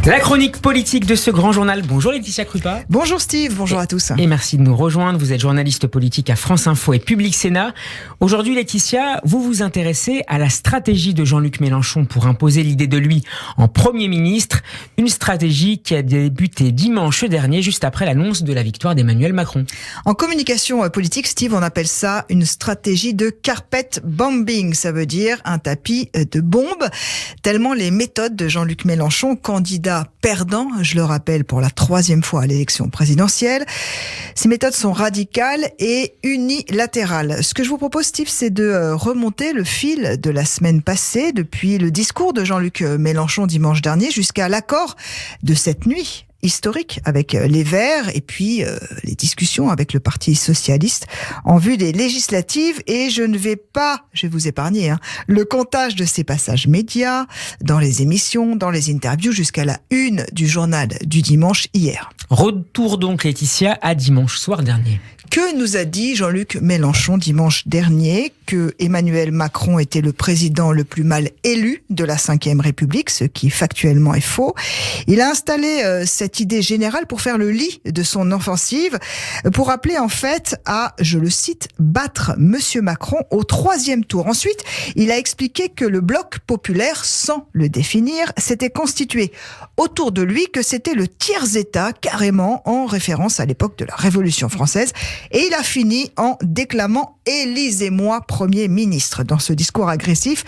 La chronique politique de ce grand journal. Bonjour Laetitia Krupa. Bonjour Steve, bonjour à tous. Et merci de nous rejoindre. Vous êtes journaliste politique à France Info et Public Sénat. Aujourd'hui Laetitia, vous vous intéressez à la stratégie de Jean-Luc Mélenchon pour imposer l'idée de lui en Premier ministre. Une stratégie qui a débuté dimanche dernier, juste après l'annonce de la victoire d'Emmanuel Macron. En communication politique, Steve, on appelle ça une stratégie de carpet bombing. Ça veut dire un tapis de bombes. Tellement les méthodes de Jean-Luc Mélenchon, candidat perdant, je le rappelle, pour la 3e fois à l'élection présidentielle. Ces méthodes sont radicales et unilatérales. Ce que je vous propose, Steve, c'est de remonter le fil de la semaine passée, depuis le discours de Jean-Luc Mélenchon dimanche dernier jusqu'à l'accord de cette nuit historique avec les Verts et puis les discussions avec le Parti socialiste en vue des législatives. Et je vais vous épargner le comptage de ces passages médias, dans les émissions, dans les interviews, jusqu'à la une du journal du dimanche hier. Retour donc Laetitia à dimanche soir dernier. Que nous a dit Jean-Luc Mélenchon dimanche dernier? Que Emmanuel Macron était le président le plus mal élu de la Ve République, ce qui factuellement est faux. Il a installé cette idée générale pour faire le lit de son offensive, pour appeler en fait à, je le cite, battre Monsieur Macron au 3e tour. Ensuite, il a expliqué que le bloc populaire, sans le définir, s'était constitué autour de lui, que c'était le tiers-État, carrément en référence à l'époque de la Révolution française. Et il a fini en déclamant « Élisez-moi Premier ministre ». Dans ce discours agressif,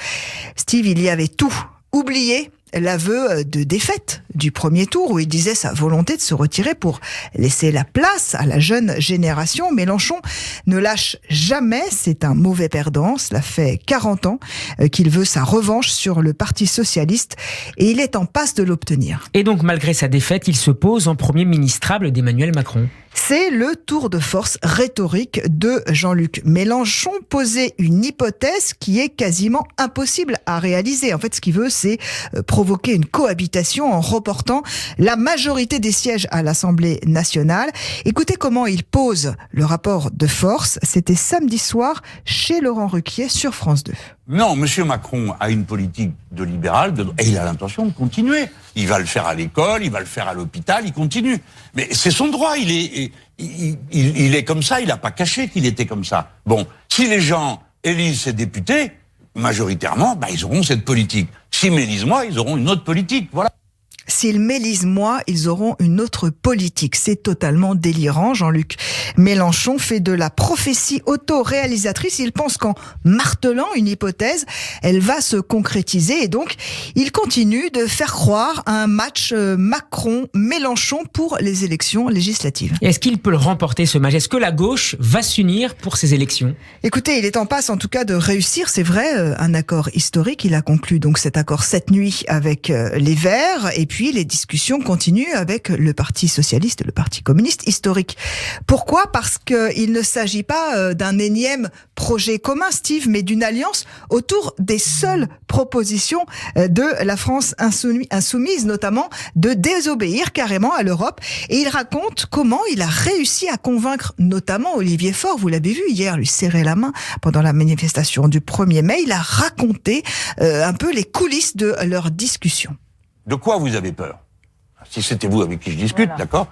Steve, il y avait tout oublié. L'aveu de défaite du premier tour, où il disait sa volonté de se retirer pour laisser la place à la jeune génération. Mélenchon ne lâche jamais, c'est un mauvais perdant. Cela fait 40 ans qu'il veut sa revanche sur le Parti socialiste et il est en passe de l'obtenir. Et donc, malgré sa défaite, il se pose en premier ministrable d'Emmanuel Macron. C'est le tour de force rhétorique de Jean-Luc Mélenchon, poser une hypothèse qui est quasiment impossible à réaliser. En fait, ce qu'il veut, c'est provoquer une cohabitation en reportant la majorité des sièges à l'Assemblée nationale. Écoutez comment il pose le rapport de force. C'était samedi soir chez Laurent Ruquier sur France 2. Non, M. Macron a une politique de libéral et il a l'intention de continuer. Il va le faire à l'école, il va le faire à l'hôpital, il continue. Mais c'est son droit, il est comme ça, il n'a pas caché qu'il était comme ça. Bon, si les gens élisent ses députés, majoritairement, ils auront cette politique. S'ils m'élisent moi, ils auront une autre politique, voilà. S'ils m'élisent moi, ils auront une autre politique. C'est totalement délirant. Jean-Luc Mélenchon fait de la prophétie auto-réalisatrice. Il pense qu'en martelant une hypothèse, elle va se concrétiser. Et donc, il continue de faire croire à un match Macron-Mélenchon pour les élections législatives. Est-ce qu'il peut le remporter, ce match? Est-ce que la gauche va s'unir pour ces élections? Écoutez, il est en passe en tout cas de réussir. C'est vrai, un accord historique. Il a conclu donc cet accord cette nuit avec les Verts. Et puis les discussions continuent avec le Parti socialiste et le Parti communiste historique. Pourquoi ? Parce qu'il ne s'agit pas d'un énième projet commun, Steve, mais d'une alliance autour des seules propositions de la France insoumise, notamment de désobéir carrément à l'Europe. Et il raconte comment il a réussi à convaincre notamment Olivier Faure. Vous l'avez vu hier, lui serrer la main pendant la manifestation du 1er mai. Il a raconté un peu les coulisses de leur discussion. De quoi vous avez peur? Si c'était vous avec qui je discute, voilà. D'accord?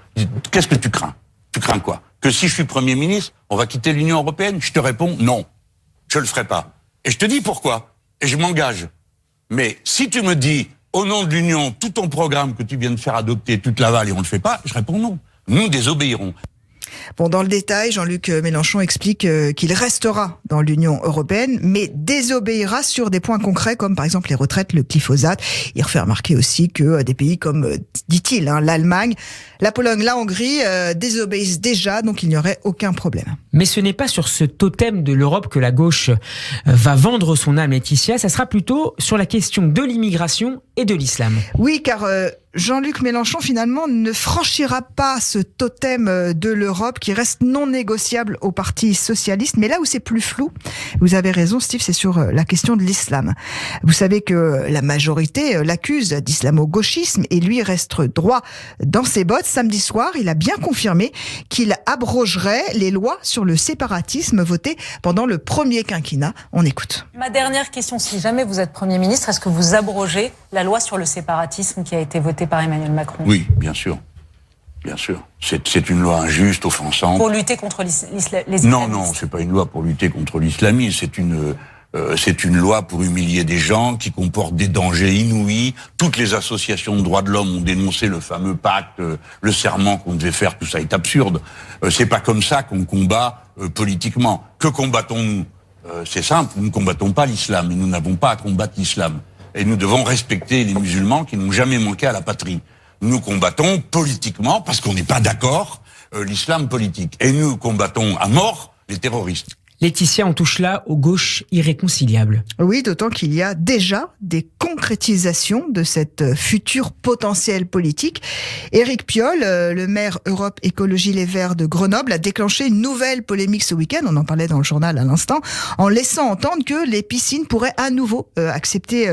Qu'est-ce que tu crains? Tu crains quoi? Que si je suis Premier ministre, on va quitter l'Union européenne? Je te réponds non. Je le ferai pas. Et je te dis pourquoi. Et je m'engage. Mais si tu me dis, au nom de l'Union, tout ton programme que tu viens de faire adopter, tu te l'avales et on le fait pas, je réponds non. Nous désobéirons. Bon, dans le détail, Jean-Luc Mélenchon explique qu'il restera dans l'Union européenne, mais désobéira sur des points concrets, comme par exemple les retraites, le glyphosate. Il refait remarquer aussi que des pays comme, dit-il, l'Allemagne, la Pologne, la Hongrie désobéissent déjà, donc il n'y aurait aucun problème. Mais ce n'est pas sur ce totem de l'Europe que la gauche va vendre son âme, Laetitia. Ça sera plutôt sur la question de l'immigration et de l'islam. Oui, car Jean-Luc Mélenchon, finalement, ne franchira pas ce totem de l'Europe qui reste non négociable au Parti socialiste. Mais là où c'est plus flou, vous avez raison, Steve, c'est sur la question de l'islam. Vous savez que la majorité l'accuse d'islamo-gauchisme et lui reste droit dans ses bottes. Samedi soir, il a bien confirmé qu'il abrogerait les lois sur sur le séparatisme votée pendant le premier quinquennat. On écoute. Ma dernière question, si jamais vous êtes Premier ministre, est-ce que vous abrogez la loi sur le séparatisme qui a été votée par Emmanuel Macron ? Oui, bien sûr. Bien sûr. C'est une loi injuste, offensante. Pour lutter contre les islamistes ? Non, c'est pas une loi pour lutter contre l'islamisme. C'est une loi pour humilier des gens qui comportent des dangers inouïs. Toutes les associations de droits de l'homme ont dénoncé le fameux pacte, le serment qu'on devait faire. Tout ça est absurde. C'est pas comme ça qu'on combat politiquement. Que combattons-nous ? C'est simple. Nous ne combattons pas l'islam et nous n'avons pas à combattre l'islam. Et nous devons respecter les musulmans qui n'ont jamais manqué à la patrie. Nous combattons politiquement, parce qu'on n'est pas d'accord, l'islam politique. Et nous combattons à mort les terroristes. Laetitia, on touche là aux gauches irréconciliables. Oui, d'autant qu'il y a déjà des concrétisations de cette future potentielle politique. Éric Piolle, le maire Europe Écologie Les Verts de Grenoble, a déclenché une nouvelle polémique ce week-end, on en parlait dans le journal à l'instant, en laissant entendre que les piscines pourraient à nouveau accepter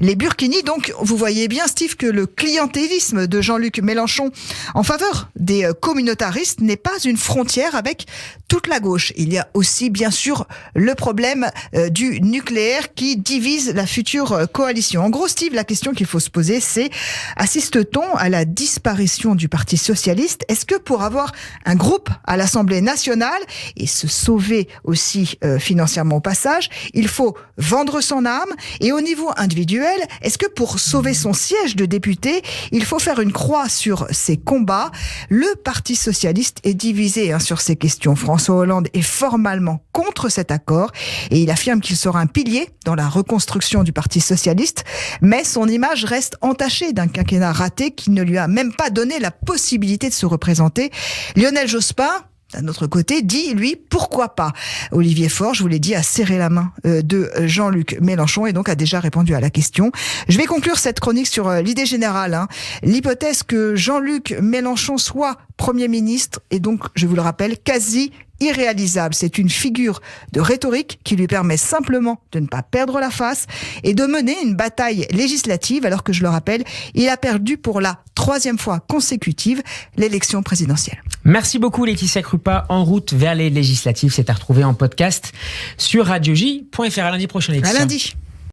les burkinis. Donc, vous voyez bien, Steve, que le clientélisme de Jean-Luc Mélenchon en faveur des communautaristes n'est pas une frontière avec toute la gauche. Il y a aussi, bien sûr, le problème du nucléaire qui divise la future coalition. En gros, Steve, la question qu'il faut se poser, c'est: assiste-t-on à la disparition du Parti socialiste ? Est-ce que pour avoir un groupe à l'Assemblée nationale et se sauver aussi financièrement au passage, il faut vendre son âme ? Et au niveau individuel, est-ce que pour sauver son siège de député, il faut faire une croix sur ses combats ? Le Parti socialiste est divisé sur ces questions. François Hollande est formellement contre cet accord et il affirme qu'il sera un pilier dans la reconstruction du Parti socialiste, mais son image reste entachée d'un quinquennat raté qui ne lui a même pas donné la possibilité de se représenter. Lionel Jospin, d'un autre côté, dit, lui, pourquoi pas ? Olivier Faure, je vous l'ai dit, a serré la main de Jean-Luc Mélenchon et donc a déjà répondu à la question. Je vais conclure cette chronique sur l'idée générale. L'hypothèse que Jean-Luc Mélenchon soit Premier ministre est donc, je vous le rappelle, quasi irréalisable. C'est une figure de rhétorique qui lui permet simplement de ne pas perdre la face et de mener une bataille législative alors que, je le rappelle, il a perdu pour la 3e fois consécutive l'élection présidentielle. Merci beaucoup Laetitia Krupa. En route vers les législatives, c'est à retrouver en podcast sur radioj.fr. À lundi prochain, Laetitia. À lundi.